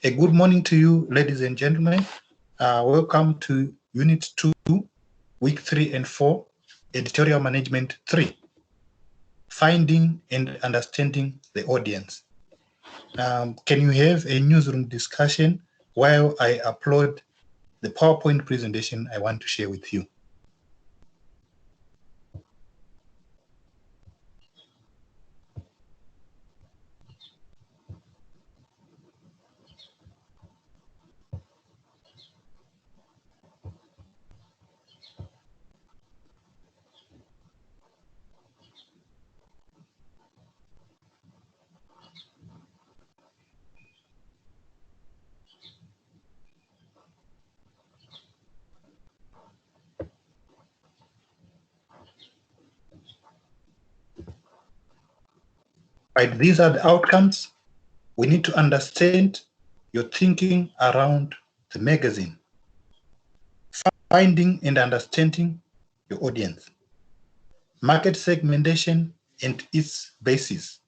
A good morning to you, ladies and gentlemen. Welcome to Unit 2, Week 3 and 4, Editorial Management 3, Finding and Understanding the Audience. Can you have a newsroom discussion while I upload the PowerPoint presentation I want to share with you? Right, these are the outcomes. We need to understand your thinking around the magazine. Finding and understanding your audience. Market segmentation and its basis.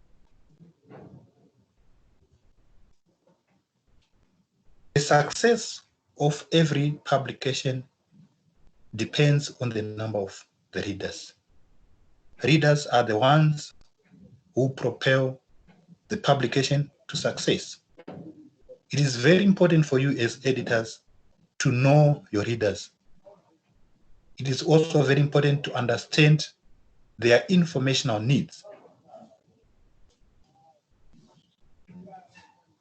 The success of every publication depends on the number of the readers. Readers are the ones who propel the publication to success. It is very important for you as editors to know your readers. It is also very important to understand their informational needs.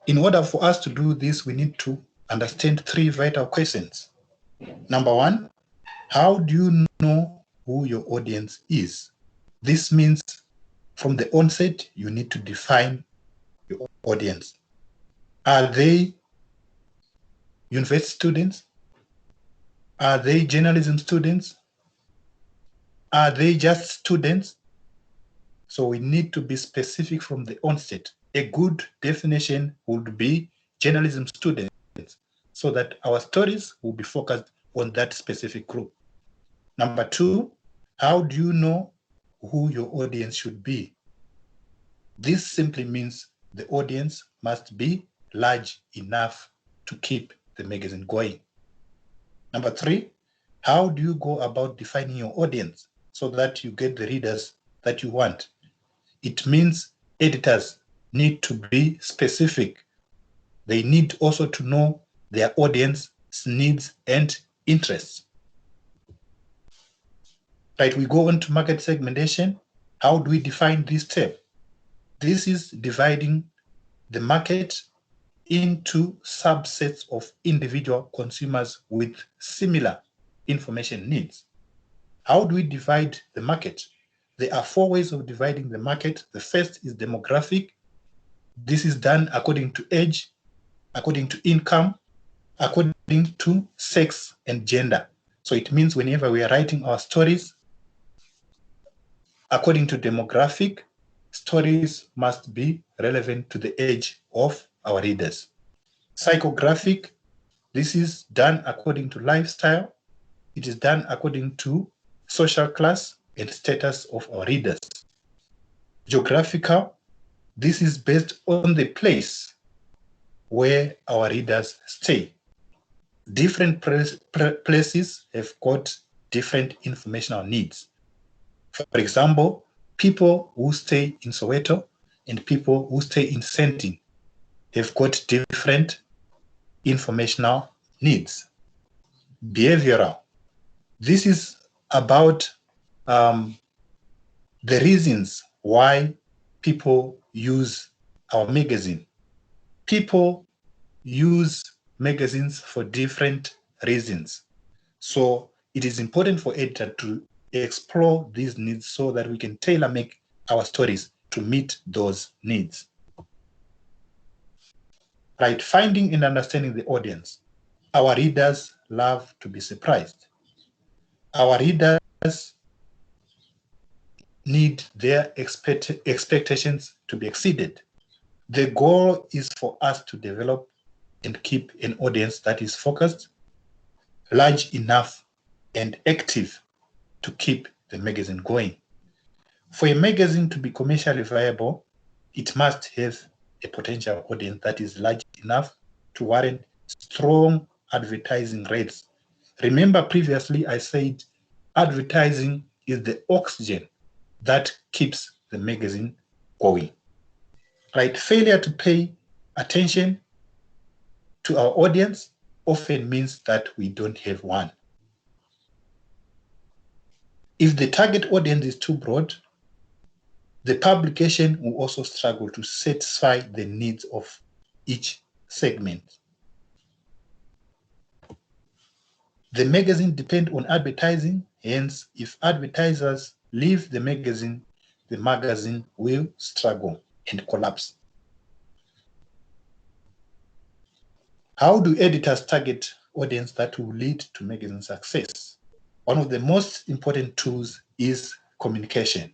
In order for us to do this, we need to understand three vital questions. Number one, how do you know who your audience is? This means from the onset, you need to define your audience. Are they university students? Are they journalism students? Are they just students? So we need to be specific from the onset. A good definition would be journalism students, so that our stories will be focused on that specific group. Number two, how do you know who your audience should be? This simply means the audience must be large enough to keep the magazine going. Number three, how do you go about defining your audience so that you get the readers that you want? It means editors need to be specific. They need also to know their audience's needs and interests. Right, we go on to market segmentation. How do we define this term? This is dividing the market into subsets of individual consumers with similar information needs. How do we divide the market? There are four ways of dividing the market. The first is demographic. This is done according to age, according to income, according to sex and gender. So it means whenever we are writing our stories, according to demographic, stories must be relevant to the age of our readers. Psychographic, this is done according to lifestyle. It is done according to social class and status of our readers. Geographical, this is based on the place where our readers stay. Different places have got different informational needs. For example, people who stay in Soweto and people who stay in Sentin have got different informational needs. Behavioral, this is about the reasons why people use our magazine. People use magazines for different reasons. So it is important for editor to explore these needs so that we can tailor-make our stories to meet those needs. Right, finding and understanding the audience. Our readers love to be surprised. Our readers need their expectations to be exceeded. The goal is for us to develop and keep an audience that is focused, large enough, and active to keep the magazine going. For a magazine to be commercially viable, it must have a potential audience that is large enough to warrant strong advertising rates. Remember previously I said advertising is the oxygen that keeps the magazine going. Right? Failure to pay attention to our audience often means that we don't have one. If the target audience is too broad, the publication will also struggle to satisfy the needs of each segment. The magazine depends on advertising, hence, if advertisers leave the magazine will struggle and collapse. How do editors target audience that will lead to magazine success? One of the most important tools is communication.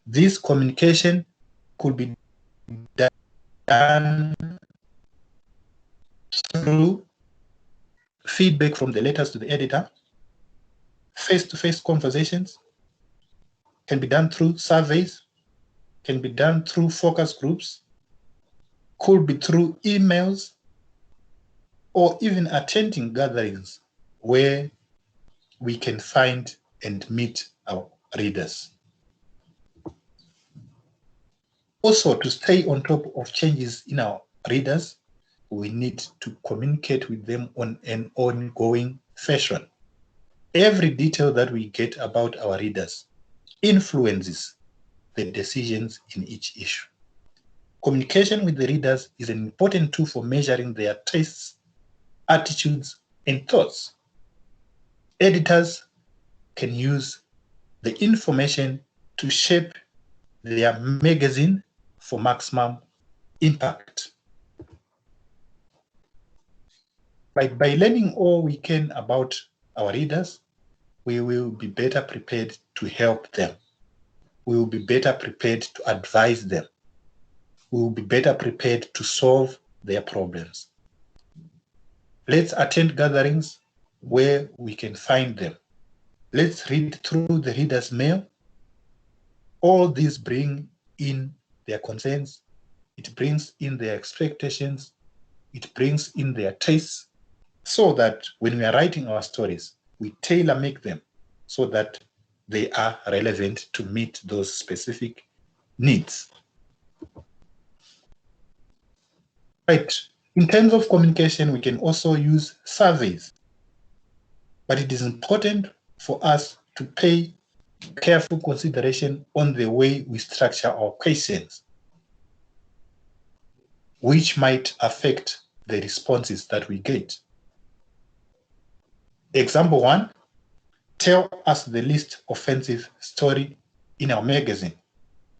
This communication could be done through feedback from the letters to the editor, face-to-face conversations, can be done through surveys, can be done through focus groups, could be through emails, or even attending gatherings where we can find and meet our readers. Also, to stay on top of changes in our readers, we need to communicate with them on an ongoing fashion. Every detail that we get about our readers influences the decisions in each issue. Communication with the readers is an important tool for measuring their tastes, attitudes, and thoughts. Editors can use the information to shape their magazine for maximum impact. By learning all we can about our readers, we will be better prepared to help them. We will be better prepared to advise them. We will be better prepared to solve their problems. Let's attend gatherings where we can find them. Let's read through the reader's mail. All these bring in their concerns. It brings in their expectations. It brings in their tastes, so that when we are writing our stories, we tailor-make them so that they are relevant to meet those specific needs. Right. In terms of communication, we can also use surveys, but it is important for us to pay careful consideration on the way we structure our questions, which might affect the responses that we get. Example 1, tell us the least offensive story in our magazine.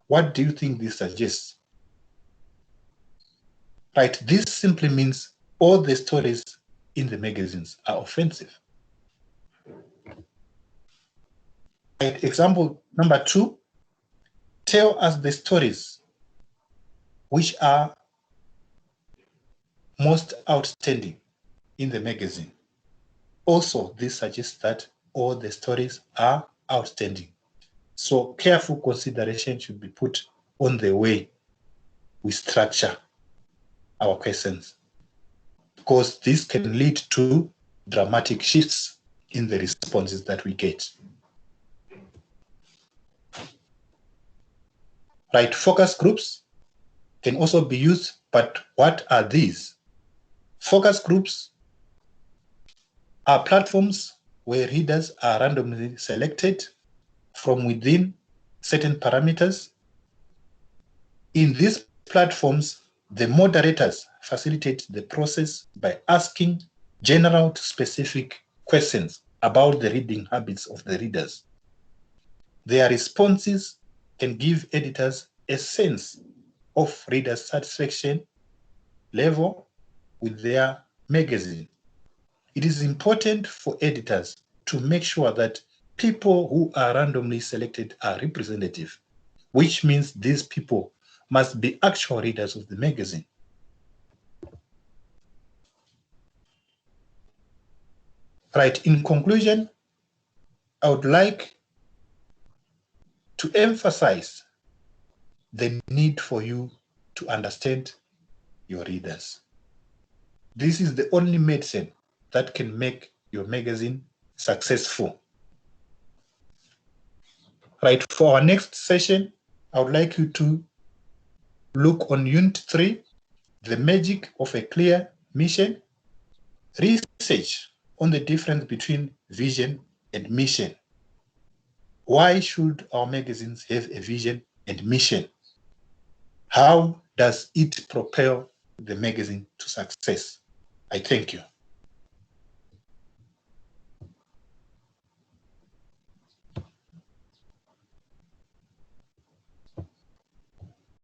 What do you think this suggests? Right, this simply means all the stories in the magazines are offensive. Right, example number 2, tell us the stories which are most outstanding in the magazine. Also, this suggests that all the stories are outstanding. So careful consideration should be put on the way we structure our questions, because this can lead to dramatic shifts in the responses that we get. Right, focus groups can also be used, but what are these? Focus groups are platforms where readers are randomly selected from within certain parameters. In these platforms, the moderators facilitate the process by asking general to specific questions about the reading habits of the readers. Their responses can give editors a sense of readers' satisfaction level with their magazine. It is important for editors to make sure that people who are randomly selected are representative, which means these people must be actual readers of the magazine. Right, in conclusion, I would like to emphasize the need for you to understand your readers. This is the only medicine that can make your magazine successful. Right, for our next session, I would like you to look on Unit 3, the magic of a clear mission, research on the difference between vision and mission. Why should our magazines have a vision and mission? How does it propel the magazine to success? I thank you.